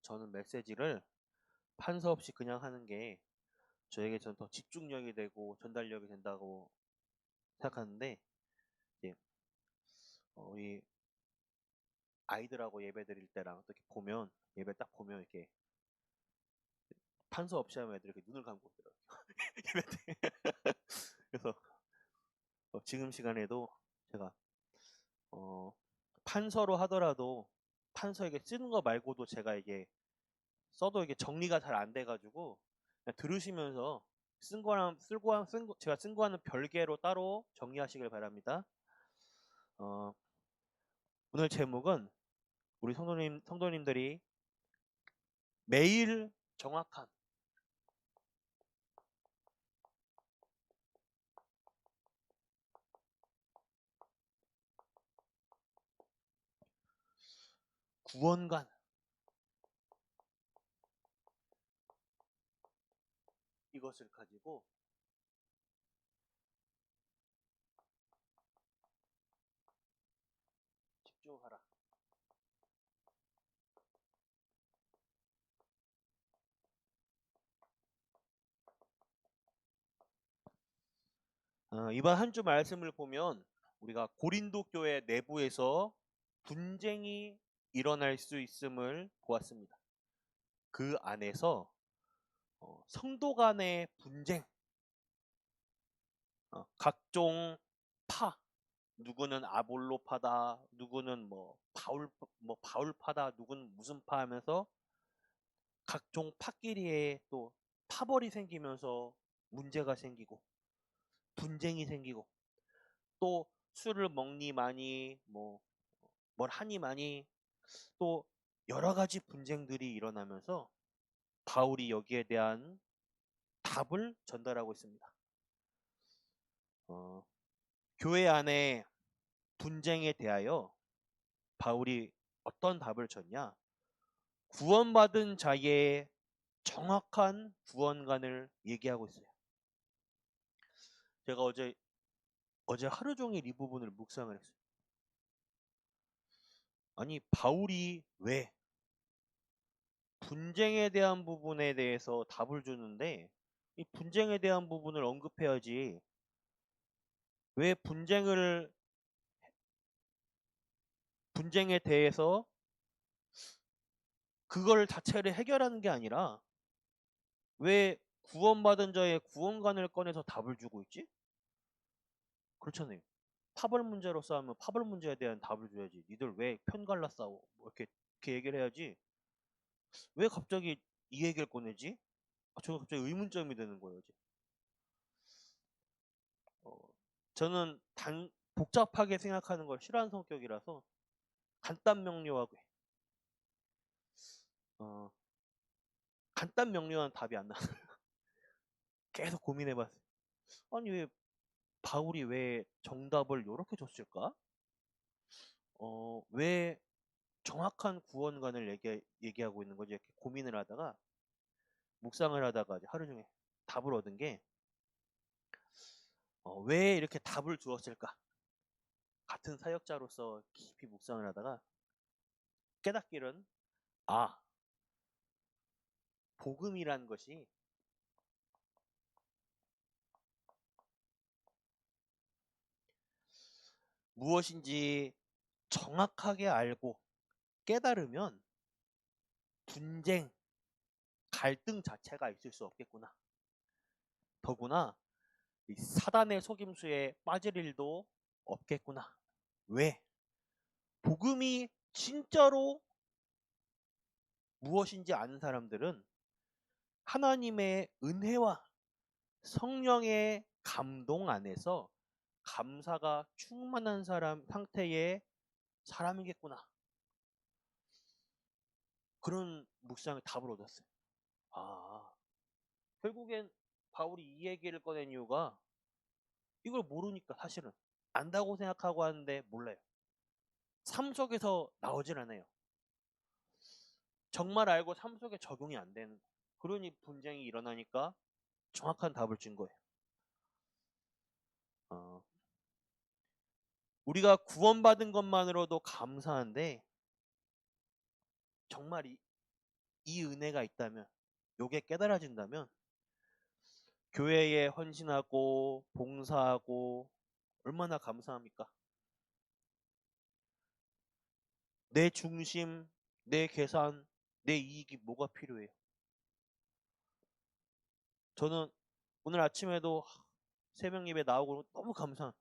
저는 메시지를 판서 없이 그냥 하는 게 저에게선 더 집중력이 되고 전달력이 된다고 생각하는데, 이제 우리 아이들하고 예배 드릴 때랑 또 이렇게 보면, 예배 딱 보면 이렇게 판서 없이 하면 애들이 이렇게 눈을 감고 있더라고요. 예배 때. 그래서 지금 시간에도 제가 어, 판서로 하더라도 판서 이게 쓰는 거 말고도 제가 이게 써도 이게 정리가 잘 안 돼가지고 그냥 들으시면서 쓴 거랑 제가 쓴 거와는 별개로 따로 정리하시길 바랍니다. 어, 오늘 제목은 우리 성도님들이 매일 정확한 구원관, 이것을 가지고 집중하라. 이번 한 주 말씀을 보면 우리가 고린도 교회 내부에서 분쟁이 일어날 수 있음을 보았습니다. 그 안에서 성도 간의 분쟁, 각종 파, 누구는 아볼로파다, 누구는 바울파다, 누구는 무슨 파 하면서 각종 파끼리에 또 파벌이 생기면서 문제가 생기고 분쟁이 생기고, 또 술을 먹니 마니 뭘 하니 마니 또 여러 가지 분쟁들이 일어나면서 바울이 여기에 대한 답을 전달하고 있습니다. 교회 안에 분쟁에 대하여 바울이 어떤 답을 줬냐? 구원받은 자의 정확한 구원관을 얘기하고 있어요. 제가 어제 하루 종일 이 부분을 묵상을 했어요. 아니, 바울이 왜 분쟁에 대한 부분에 대해서 답을 주는데 이 분쟁에 대한 부분을 언급해야지, 왜 분쟁에 대해서 그걸 자체를 해결하는 게 아니라 왜 구원받은 자의 구원관을 꺼내서 답을 주고 있지? 그렇잖아요. 파벌 문제로 싸우면 파벌 문제에 대한 답을 줘야지. 니들 왜 편 갈라 싸워? 뭐 이렇게 얘기를 해야지. 왜 갑자기 이 얘기를 꺼내지? 저는 갑자기 의문점이 되는 거예요. 이제. 어, 저는 복잡하게 생각하는 걸 싫어하는 성격이라서 간단 명료하게, 어, 간단 명료한 답이 안 나와요. 계속 고민해봤어요. 아니, 바울이 왜 정답을 이렇게 줬을까? 왜 정확한 구원관을 얘기하고 있는 거지? 이렇게 고민을 하다가, 묵상을 하다가 이제 하루 종일 답을 얻은 게, 왜 이렇게 답을 주었을까? 같은 사역자로서 깊이 묵상을 하다가 깨닫기는, 아, 복음이란 것이 무엇인지 정확하게 알고 깨달으면 분쟁, 갈등 자체가 있을 수 없겠구나. 더구나 이 사단의 속임수에 빠질 일도 없겠구나. 왜? 복음이 진짜로 무엇인지 아는 사람들은 하나님의 은혜와 성령의 감동 안에서 감사가 충만한 상태의 사람이겠구나. 그런 묵상의 답을 얻었어요. 아, 결국엔 바울이 이 얘기를 꺼낸 이유가 이걸 모르니까, 사실은 안다고 생각하고 하는데 몰라요. 삶 속에서 나오질 않아요. 정말 알고 삶 속에 적용이 안 되는, 그러니 분쟁이 일어나니까 정확한 답을 준 거예요. 우리가 구원받은 것만으로도 감사한데 정말 이 은혜가 있다면, 요게 깨달아진다면 교회에 헌신하고 봉사하고 얼마나 감사합니까? 내 중심, 내 계산, 내 이익이 뭐가 필요해요? 저는 오늘 아침에도 새벽 예배 나오고 너무 감사한.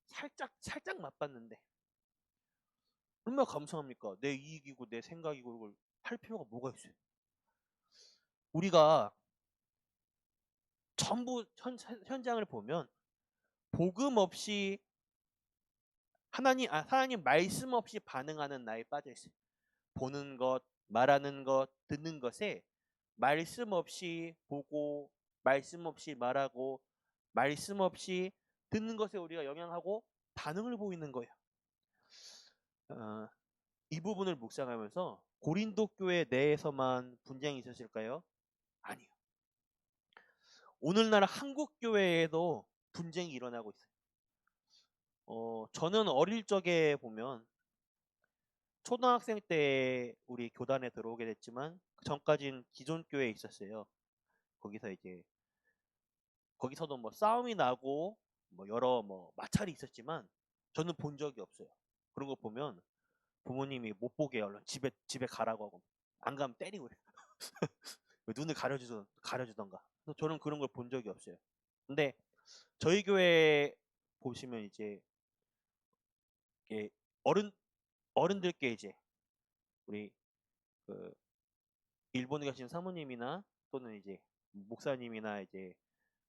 살짝 맛봤는데 얼마나 감사합니까? 내 이익이고 내 생각이고 이걸 할 필요가 뭐가 있어요? 우리가 전부 현장을 보면 복음 없이 하나님 말씀 없이 반응하는 나에 빠져 있어요. 보는 것, 말하는 것, 듣는 것에 말씀 없이 보고, 말씀 없이 말하고, 말씀 없이 듣는 것에 우리가 영향하고 반응을 보이는 거예요. 이 부분을 묵상하면서 고린도 교회 내에서만 분쟁이 있었을까요? 아니요. 오늘날 한국 교회에도 분쟁이 일어나고 있어요. 저는 어릴 적에 보면 초등학생 때 우리 교단에 들어오게 됐지만 그 전까지는 기존 교회에 있었어요. 거기서도 뭐 싸움이 나고 뭐 여러 뭐 마찰이 있었지만 저는 본 적이 없어요. 그런 거 보면 부모님이 못 보게 얼른 집에 가라고 하고 안 가면 때리고 눈을 가려주던가. 그래서 저는 그런 걸 본 적이 없어요. 근데 저희 교회 보시면 이제 어른들께 이제 우리 그 일본에 가신 사모님이나 또는 이제 목사님이나 이제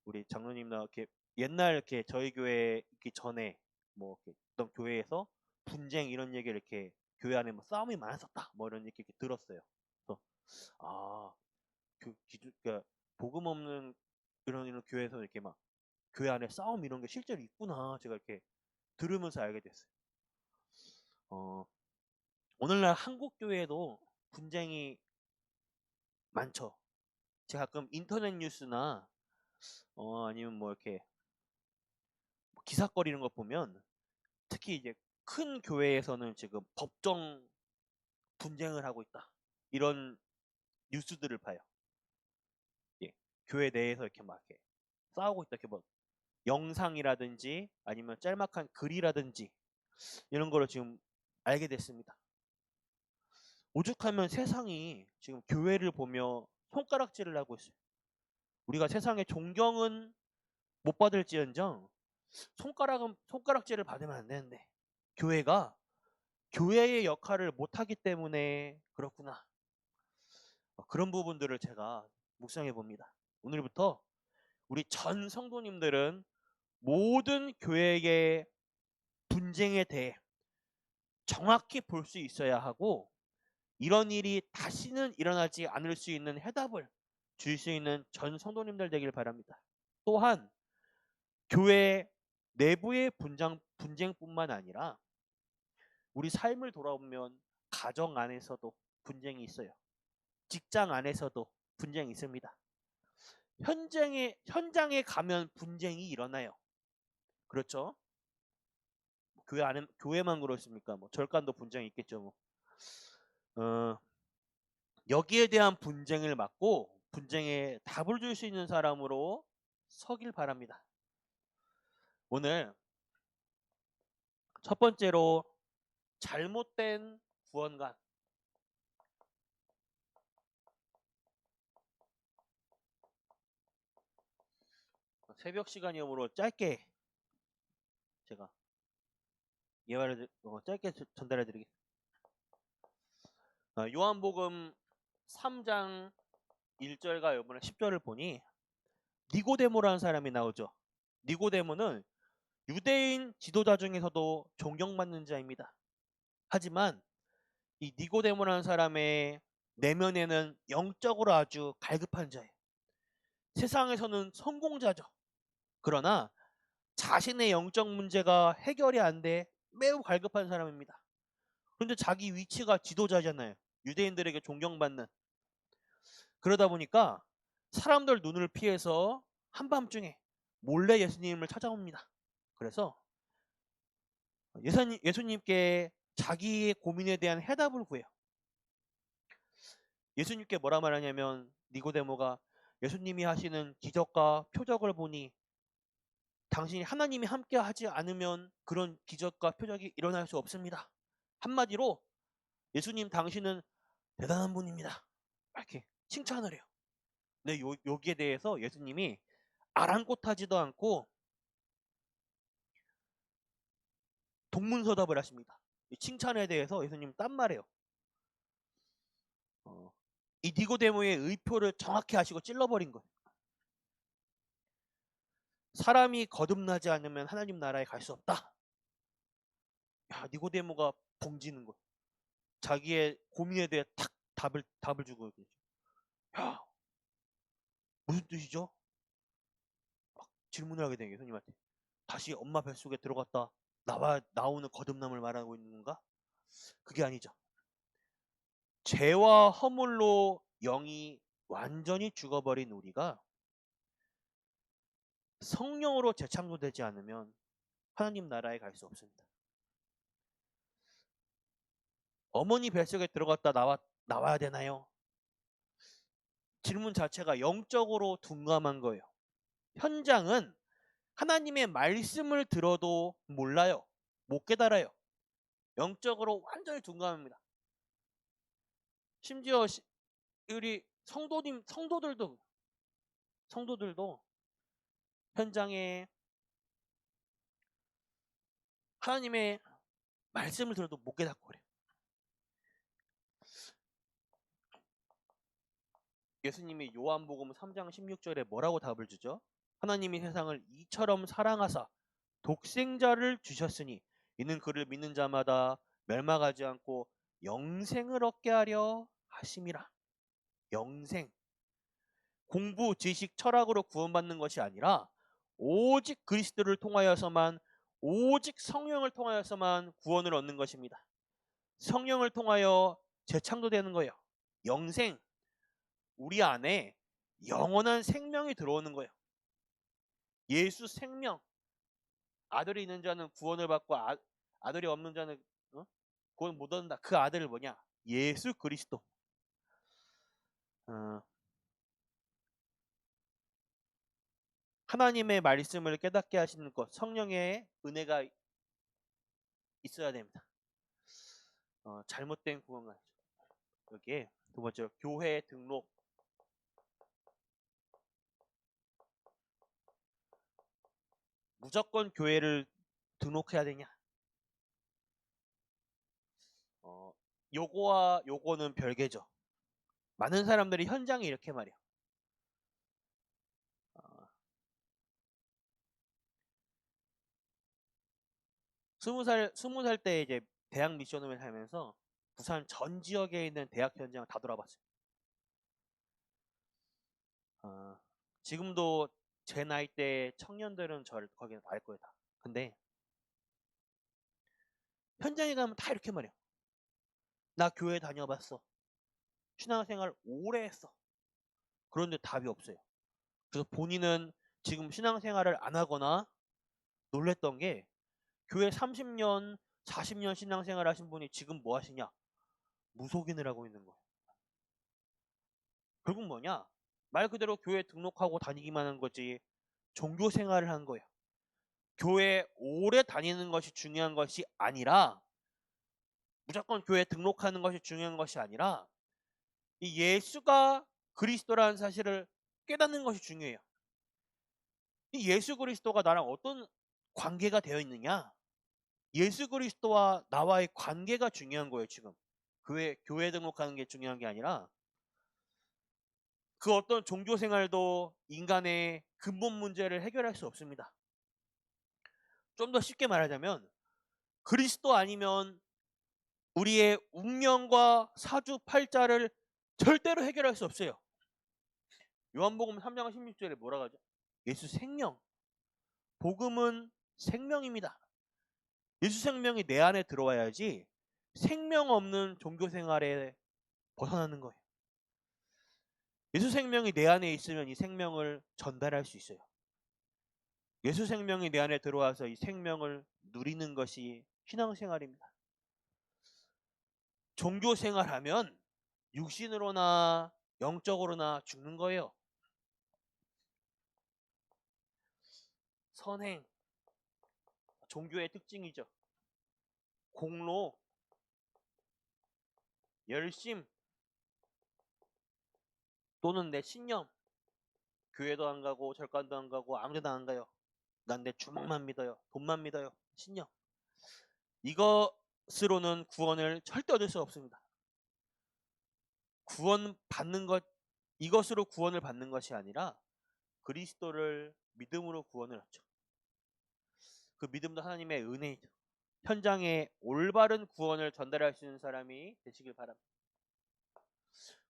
우리 장로님이나 이렇게 옛날 이렇게 저희 교회 있기 전에 뭐 이렇게 어떤 교회에서 분쟁 이런 얘기를 이렇게 교회 안에 뭐 싸움이 많았었다 뭐 이런 얘기 이렇게 들었어요. 그래서 그러니까 복음 없는 이런 교회에서 이렇게 막 교회 안에 싸움 이런 게 실제로 있구나 제가 이렇게 들으면서 알게 됐어요. 오늘날 한국 교회에도 분쟁이 많죠. 제가 가끔 인터넷 뉴스나 아니면 뭐 이렇게 기사거리 이런 거 보면 특히 이제 큰 교회에서는 지금 법정 분쟁을 하고 있다. 이런 뉴스들을 봐요. 예. 교회 내에서 이렇게 막 이렇게 싸우고 있다. 이렇게 뭐 영상이라든지 아니면 짤막한 글이라든지 이런 거를 지금 알게 됐습니다. 오죽하면 세상이 지금 교회를 보며 손가락질을 하고 있어요. 우리가 세상의 존경은 못 받을지언정 손가락질을 받으면 안 되는데 교회가 교회의 역할을 못하기 때문에 그렇구나. 그런 부분들을 제가 묵상해 봅니다. 오늘부터 우리 전 성도님들은 모든 교회의 분쟁에 대해 정확히 볼 수 있어야 하고 이런 일이 다시는 일어나지 않을 수 있는 해답을 줄 수 있는 전 성도님들 되길 바랍니다. 또한 교회 내부의 분쟁뿐만 아니라 우리 삶을 돌아보면 가정 안에서도 분쟁이 있어요. 직장 안에서도 분쟁이 있습니다. 현장에 가면 분쟁이 일어나요. 그렇죠? 교회만 그렇습니까? 뭐 절간도 분쟁이 있겠죠. 뭐. 여기에 대한 분쟁을 막고 분쟁에 답을 줄 수 있는 사람으로 서길 바랍니다. 오늘 첫 번째로 잘못된 구원관. 새벽 시간이므로 짧게 제가 예화를 짧게 전달해 드리겠습니다. 요한복음 3장 1절과 이번에 10절을 보니 니고데모라는 사람이 나오죠. 니고데모는 유대인 지도자 중에서도 존경받는 자입니다. 하지만 이 니고데모라는 사람의 내면에는 영적으로 아주 갈급한 자예요. 세상에서는 성공자죠. 그러나 자신의 영적 문제가 해결이 안 돼 매우 갈급한 사람입니다. 그런데 자기 위치가 지도자잖아요. 유대인들에게 존경받는. 그러다 보니까 사람들 눈을 피해서 한밤중에 몰래 예수님을 찾아옵니다. 그래서 예수님께 자기의 고민에 대한 해답을 구해요. 예수님께 뭐라 말하냐면 니고데모가 예수님이 하시는 기적과 표적을 보니 당신이 하나님이 함께 하지 않으면 그런 기적과 표적이 일어날 수 없습니다. 한마디로 예수님 당신은 대단한 분입니다. 이렇게 칭찬을 해요. 근데 여기에 대해서 예수님이 아랑곳하지도 않고 동문서답을 하십니다. 이 칭찬에 대해서 예수님 딴 말이에요. 이 니고데모의 의표를 정확히 하시고 찔러버린 거예요. 사람이 거듭나지 않으면 하나님 나라에 갈 수 없다. 야, 니고데모가 봉지는 거예요. 자기의 고민에 대해 탁 답을 주고 계시죠. 야, 무슨 뜻이죠? 막 질문을 하게 되는 게 예수님한테. 다시 엄마 뱃속에 들어갔다 나오는 거듭남을 말하고 있는 건가? 그게 아니죠. 죄와 허물로 영이 완전히 죽어버린 우리가 성령으로 재창조되지 않으면 하나님 나라에 갈 수 없습니다. 어머니 뱃속에 들어갔다 나와야 되나요? 질문 자체가 영적으로 둔감한 거예요. 현장은 하나님의 말씀을 들어도 몰라요. 못 깨달아요. 영적으로 완전히 둔감합니다. 심지어 우리 성도들도 현장에 하나님의 말씀을 들어도 못 깨닫고 그래요. 예수님이 요한복음 3장 16절에 뭐라고 답을 주죠? 하나님이 세상을 이처럼 사랑하사 독생자를 주셨으니 이는 그를 믿는 자마다 멸망하지 않고 영생을 얻게 하려 하심이라. 영생. 공부, 지식, 철학으로 구원받는 것이 아니라 오직 그리스도를 통하여서만, 오직 성령을 통하여서만 구원을 얻는 것입니다. 성령을 통하여 재창조되는 거예요. 영생. 우리 안에 영원한 생명이 들어오는 거예요. 예수 생명. 아들이 있는 자는 구원을 받고 아들이 없는 자는 구원 못 얻는다. 그 아들을 뭐냐? 예수 그리스도. 하나님의 말씀을 깨닫게 하시는 것, 성령의 은혜가 있어야 됩니다. 잘못된 구원가 여기에 두 번째로 교회 등록. 무조건 교회를 등록해야 되냐? 요거와 요거는 별개죠. 많은 사람들이 현장에 이렇게 말해요. 20살 때 이제 대학 미션을 하면서 부산 전 지역에 있는 대학 현장을 다 돌아봤어요. 지금도 제 나이 때 청년들은 저를 거기는 알 거예요 다. 근데 현장에 가면 다 이렇게 말해요. 나 교회 다녀봤어. 신앙생활 오래 했어. 그런데 답이 없어요. 그래서 본인은 지금 신앙생활을 안 하거나 놀랬던 게 교회 30년, 40년 신앙생활 하신 분이 지금 뭐 하시냐? 무속인을 하고 있는 거예요. 결국 뭐냐? 말 그대로 교회 등록하고 다니기만 한 거지 종교 생활을 한 거예요. 교회 오래 다니는 것이 중요한 것이 아니라 무조건 교회 등록하는 것이 중요한 것이 아니라 이 예수가 그리스도라는 사실을 깨닫는 것이 중요해요. 이 예수 그리스도가 나랑 어떤 관계가 되어 있느냐? 예수 그리스도와 나와의 관계가 중요한 거예요, 지금. 교회 등록하는 게 중요한 게 아니라 그 어떤 종교 생활도 인간의 근본 문제를 해결할 수 없습니다. 좀 더 쉽게 말하자면 그리스도 아니면 우리의 운명과 사주팔자를 절대로 해결할 수 없어요. 요한복음 3장 16절에 뭐라고 하죠? 예수 생명. 복음은 생명입니다. 예수 생명이 내 안에 들어와야지 생명 없는 종교 생활에 벗어나는 거예요. 예수 생명이 내 안에 있으면 이 생명을 전달할 수 있어요. 예수 생명이 내 안에 들어와서 이 생명을 누리는 것이 신앙생활입니다. 종교 생활하면 육신으로나 영적으로나 죽는 거예요. 선행, 종교의 특징이죠. 공로, 열심, 또는 내 신념. 교회도 안 가고 절간도 안 가고 아무 데도 안 가요. 난 내 주먹만 믿어요. 돈만 믿어요. 신념. 이것으로는 구원을 절대 얻을 수 없습니다. 구원 받는 것, 이것으로 구원을 받는 것이 아니라 그리스도를 믿음으로 구원을 얻죠. 그 믿음도 하나님의 은혜이죠. 현장에 올바른 구원을 전달할 수 있는 사람이 되시길 바랍니다.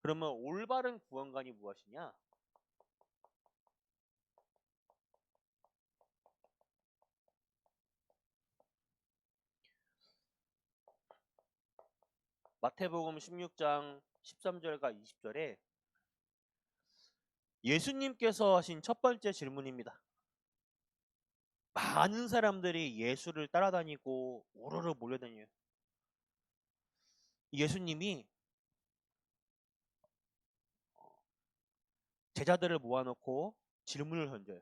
그러면 올바른 구원관이 무엇이냐? 마태복음 16장 13절과 20절에 예수님께서 하신 첫 번째 질문입니다. 많은 사람들이 예수를 따라다니고 우르르 몰려다녀요. 예수님이 제자들을 모아놓고 질문을 던져요.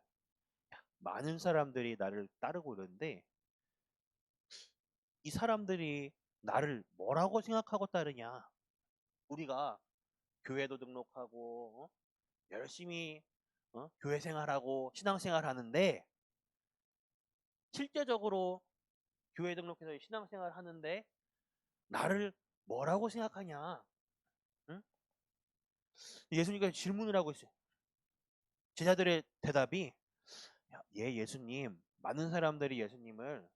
많은 사람들이 나를 따르고 있는데 이 사람들이 나를 뭐라고 생각하고 따르냐? 우리가 교회도 등록하고 열심히 교회 생활하고 신앙생활 하는데 실제적으로 교회 등록해서 신앙생활 하는데 나를 뭐라고 생각하냐? 응? 예수님께서 질문을 하고 있어요. 제자들의 대답이 예수님, 많은 사람들이 예수님을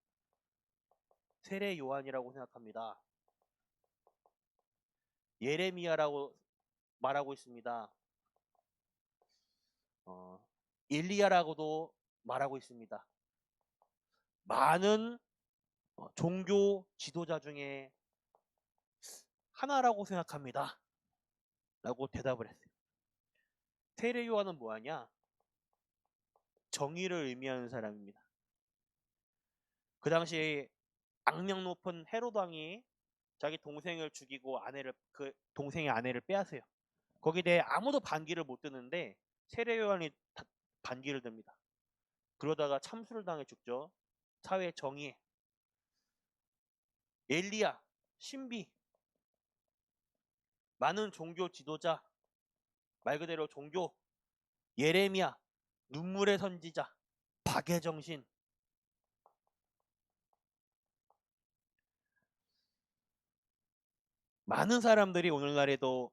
세례 요한이라고 생각합니다. 예레미야라고 말하고 있습니다. 일리야라고도 말하고 있습니다. 많은 종교 지도자 중에 하나라고 생각합니다. 라고 대답을 했어요. 세례 요한은 뭐하냐? 정의를 의미하는 사람입니다. 그 당시 악명 높은 헤로드 왕이 자기 동생을 죽이고 그 동생의 아내를 빼앗아요. 거기에 대해 아무도 반기를 못 드는데 세례 요한이 반기를 듭니다. 그러다가 참수를 당해 죽죠. 사회 정의, 엘리야, 신비, 많은 종교 지도자, 말 그대로 종교, 예레미야, 눈물의 선지자, 박애정신. 많은 사람들이 오늘날에도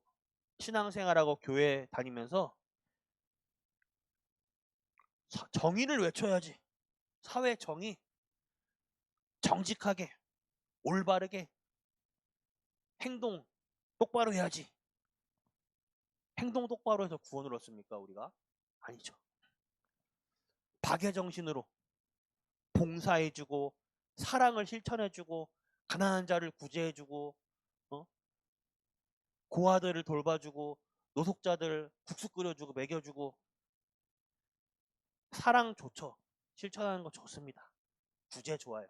신앙생활하고 교회 다니면서 정의를 외쳐야지. 사회 정의, 정직하게, 올바르게, 행동 똑바로 해야지. 행동 똑바로 해서 구원을 얻습니까, 우리가? 아니죠. 박애정신으로 봉사해주고 사랑을 실천해주고 가난한 자를 구제해주고 고아들을 돌봐주고 노숙자들 국수 끓여주고 먹여주고 사랑 좋죠. 실천하는 거 좋습니다. 구제 좋아요.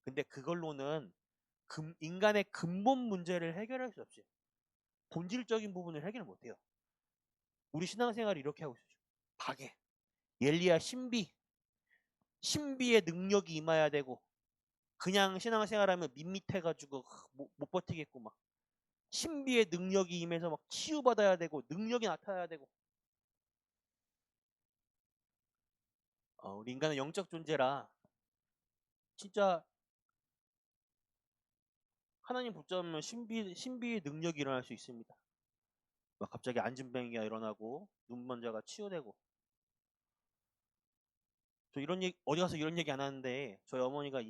근데 그걸로는 인간의 근본 문제를 해결할 수 없어요. 본질적인 부분을 해결 못해요. 우리 신앙생활을 이렇게 하고 있어요. 박애, 엘리야 신비의 능력이 임해야 되고 그냥 신앙생활하면 밋밋해가지고 못 버티겠고 막 신비의 능력이 임해서 막 치유받아야 되고 능력이 나타나야 되고 우리 인간은 영적 존재라 진짜 하나님 붙잡으면 신비의 능력이 일어날 수 있습니다. 막 갑자기 안진뱅이가 일어나고 눈먼자가 치유되고 저 이런 얘기 어디 가서 이런 얘기 안 하는데 저희 어머니가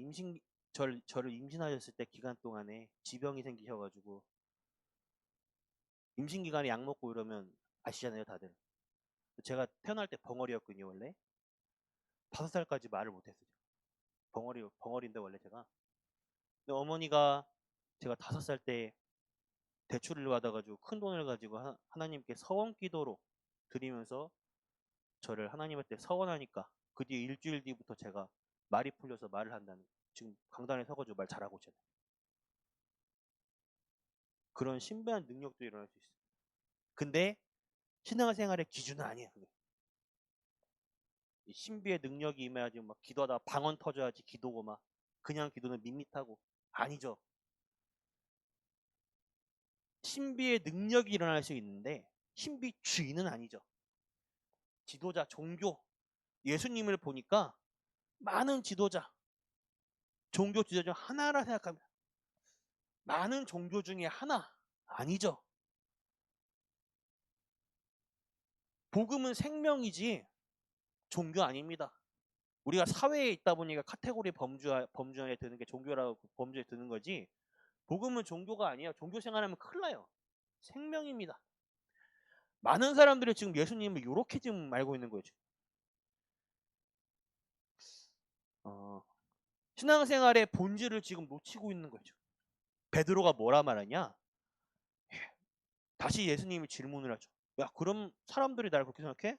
저를 임신하셨을 때 기간 동안에 지병이 생기셔가지고 임신 기간에 약 먹고 이러면 아시잖아요 다들. 제가 태어날 때 벙어리였거든요 원래. 5살까지 말을 못했어요. 벙어리인데 원래 제가. 근데 어머니가 제가 5살 때 대출을 받아가지고 큰 돈을 가지고 하나님께 서원 기도로 드리면서 저를 하나님한테 서원하니까 그 뒤에 일주일 뒤부터 제가 말이 풀려서 말을 한다는 지금 강단에 서가지고 말 잘하고 있잖아요. 그런 신비한 능력도 일어날 수 있어요. 근데 신앙생활의 기준은 아니에요. 그게. 신비의 능력이 임해야지 막 기도하다 방언 터져야지 기도고 막 그냥 기도는 밋밋하고 아니죠. 신비의 능력이 일어날 수 있는데 신비 주인은 아니죠. 지도자, 종교, 예수님을 보니까 많은 지도자, 종교 지도자 중 하나라 생각합니다. 많은 종교 중에 하나 아니죠. 복음은 생명이지 종교 아닙니다. 우리가 사회에 있다 보니까 카테고리 범주 안에 드는 게 종교라고 범주에 드는 거지. 복음은 종교가 아니에요. 종교 생활하면 큰일 나요. 생명입니다. 많은 사람들이 지금 예수님을 이렇게 지금 알고 있는 거예요. 신앙생활의 본질을 지금 놓치고 있는 거죠. 베드로가 뭐라 말하냐? 다시 예수님이 질문을 하죠. 야, 그럼 사람들이 나를 그렇게 생각해?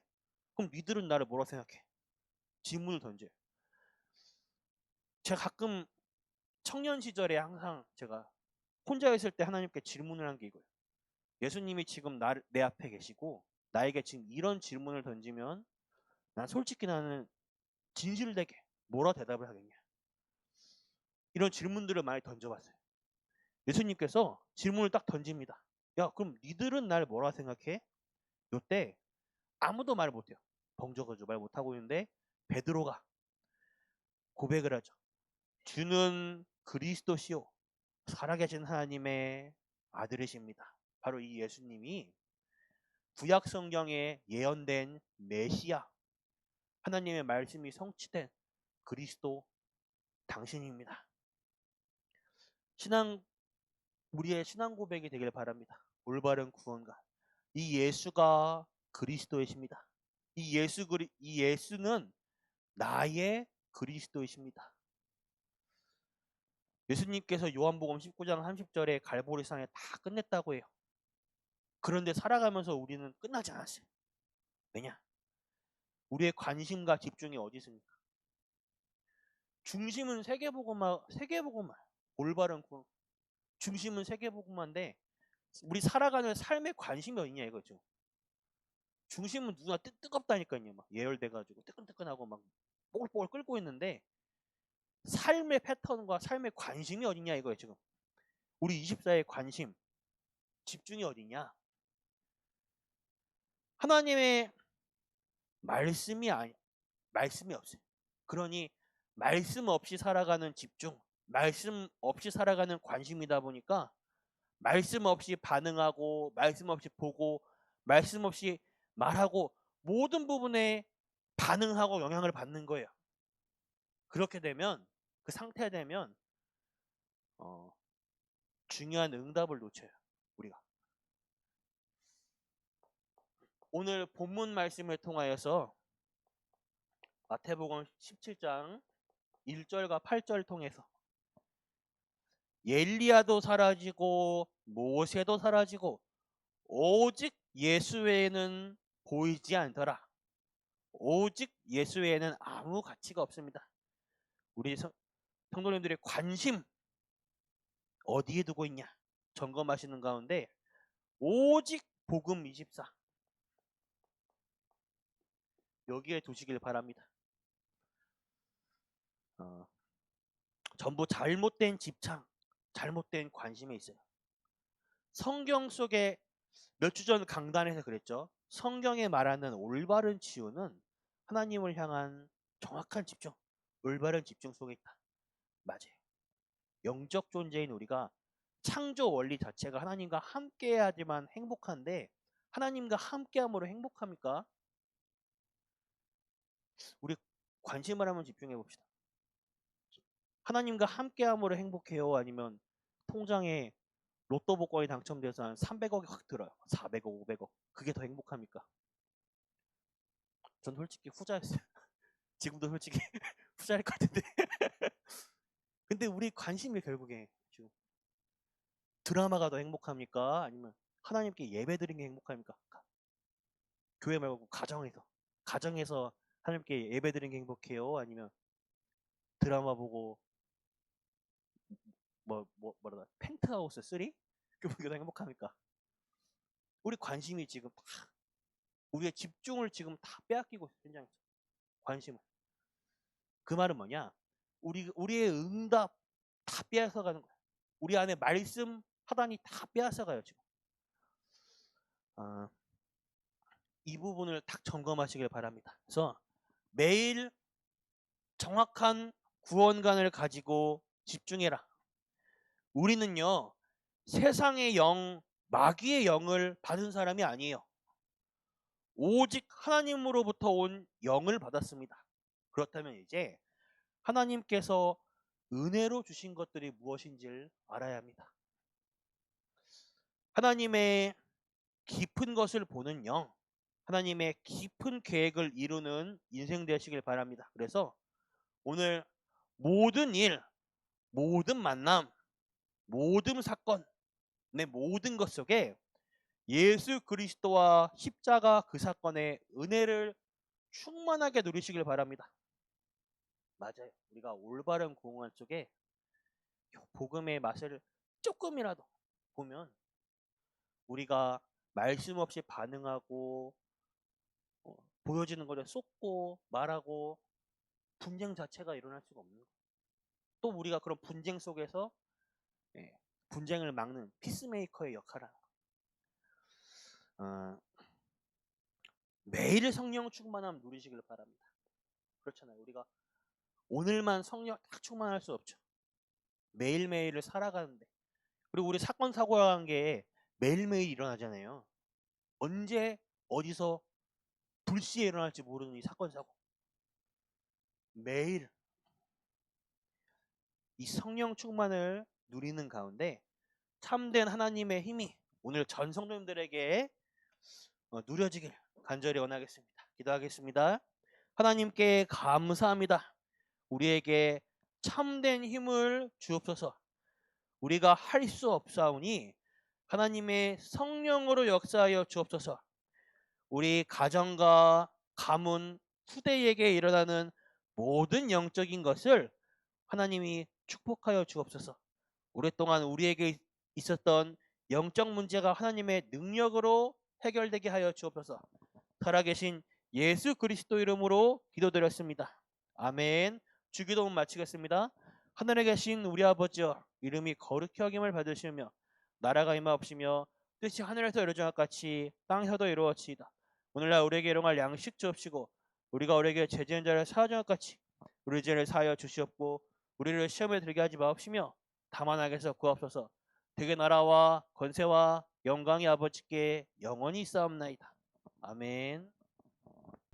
그럼 니들은 나를 뭐라 생각해? 질문을 던져요. 제가 가끔 청년 시절에 항상 제가 혼자 있을 때 하나님께 질문을 한 게 이거예요. 예수님이 지금 내 앞에 계시고 나에게 지금 이런 질문을 던지면 난 솔직히 나는 진실되게 뭐라 대답을 하겠냐. 이런 질문들을 많이 던져봤어요. 예수님께서 질문을 딱 던집니다. 야, 그럼 니들은 날 뭐라 생각해? 요때 아무도 말 못해요. 벙적어죠. 말 못하고 있는데 베드로가 고백을 하죠. 주는 그리스도시요 살아계신 하나님의 아들이십니다. 바로 이 예수님이 구약 성경에 예언된 메시아, 하나님의 말씀이 성취된 그리스도 당신입니다. 우리의 신앙 고백이 되길 바랍니다. 올바른 구원과 이 예수가 그리스도이십니다. 이 예수는 나의 그리스도이십니다. 예수님께서 요한복음 19장 30절에 갈보리산에 다 끝냈다고 해요. 그런데 살아가면서 우리는 끝나지 않았어요. 왜냐? 우리의 관심과 집중이 어디 있습니까? 중심은 세계복음화, 올바른 구원. 중심은 세계복음화인데 우리 살아가는 삶의 관심이 어디냐 이거죠. 중심은 누가 뜨겁다니까요. 막 예열돼가지고 뜨끈뜨끈하고 막 뽀글뽀글 끓고 있는데 삶의 패턴과 삶의 관심이 어디냐 이거예요. 지금 우리 24의 관심, 집중이 어디냐? 하나님의 말씀이 없어요. 그러니 말씀 없이 살아가는 집중, 말씀 없이 살아가는 관심이다 보니까 말씀 없이 반응하고 말씀 없이 보고 말씀 없이 말하고 모든 부분에 반응하고 영향을 받는 거예요. 그렇게 되면 그 상태 되면 중요한 응답을 놓쳐요. 우리가 오늘 본문 말씀을 통하여서 마태복음 17장 1절과 8절 통해서 엘리야도 사라지고 모세도 사라지고 오직 예수 외에는 보이지 않더라. 오직 예수 외에는 아무 가치가 없습니다. 우리 성도님들의 관심 어디에 두고 있냐 점검하시는 가운데 오직 복음 24 여기에 두시길 바랍니다. 전부 잘못된 집착, 잘못된 관심에 있어요. 성경 속에 몇 주 전 강단에서 그랬죠. 성경에 말하는 올바른 치유는 하나님을 향한 정확한 집중, 올바른 집중 속에 있다. 맞아요. 영적 존재인 우리가 창조 원리 자체가 하나님과 함께해야지만 행복한데 하나님과 함께함으로 행복합니까? 우리 관심을 한번 집중해 봅시다. 하나님과 함께함으로 행복해요? 아니면 통장에 로또 복권이 당첨돼서 한 300억이 확 들어요. 400억, 500억. 그게 더 행복합니까? 전 솔직히 후자였어요. 지금도 솔직히 후자일 것 같은데. 근데 우리 관심이 결국에 지금 드라마가 더 행복합니까? 아니면 하나님께 예배 드리는 게 행복합니까? 교회 말고 가정에서 하나님께 예배 드리는 게 행복해요? 아니면 드라마 보고 뭐라 펜트하우스 3? 그게 더 행복합니까? 우리 관심이 지금 다 우리의 집중을 지금 다 빼앗기고 있어. 현장에서 관심을. 그 말은 뭐냐? 우리의 응답 다 빼앗아가는 거야. 우리 안에 말씀 하단이 다 빼앗아가요 지금. 이 부분을 딱 점검하시길 바랍니다. 그래서 매일 정확한 구원관을 가지고 집중해라. 우리는요 세상의 영, 마귀의 영을 받은 사람이 아니에요. 오직 하나님으로부터 온 영을 받았습니다. 그렇다면 이제 하나님께서 은혜로 주신 것들이 무엇인지를 알아야 합니다. 하나님의 깊은 것을 보는 영, 하나님의 깊은 계획을 이루는 인생 되시길 바랍니다. 그래서 오늘 모든 일, 모든 만남, 모든 사건, 내 모든 것 속에 예수 그리스도와 십자가 그 사건의 은혜를 충만하게 누리시길 바랍니다. 맞아요. 우리가 올바른 공헌 속에 복음의 맛을 조금이라도 보면 우리가 말씀 없이 반응하고 보여지는 것에 쏟고 말하고 분쟁 자체가 일어날 수가 없는 거예요. 또 우리가 그런 분쟁 속에서 분쟁을 막는 피스메이커의 역할을 하는 거예요. 매일 성령 충만함 누리시길 바랍니다. 그렇잖아요. 우리가 오늘만 성령 딱 충만할 수 없죠. 매일매일을 살아가는데. 그리고 우리 사건 사고가 한 게 매일매일 일어나잖아요. 언제 어디서 불시에 일어날지 모르는 이 사건 사고. 매일 이 성령 충만을 누리는 가운데 참된 하나님의 힘이 오늘 전 성도님들에게 누려지길 간절히 원하겠습니다. 기도하겠습니다. 하나님께 감사합니다. 우리에게 참된 힘을 주옵소서. 우리가 할 수 없사오니 하나님의 성령으로 역사하여 주옵소서. 우리 가정과 가문, 후대에게 일어나는 모든 영적인 것을 하나님이 축복하여 주옵소서. 오랫동안 우리에게 있었던 영적 문제가 하나님의 능력으로 해결되게 하여 주옵소서. 살아계신 예수 그리스도 이름으로 기도드렸습니다. 아멘. 주기도문 마치겠습니다. 하늘에 계신 우리 아버지여, 이름이 거룩히 여김을 받으시며 나라가 임하옵시며 뜻이 하늘에서 이루어진 것 같이 땅에서도 이루어지이다. 오늘날 우리에게 일용할 양식 주옵시고 우리가 우리에게 죄지은 자를 사하지 것 같이 우리 죄를 사하여 주시옵고 우리를 시험에 들게 하지 마옵시며 다만 악에서 구하옵소서. 되게 나라와 권세와 영광이 아버지께 영원히 있사옵나이다. 아멘.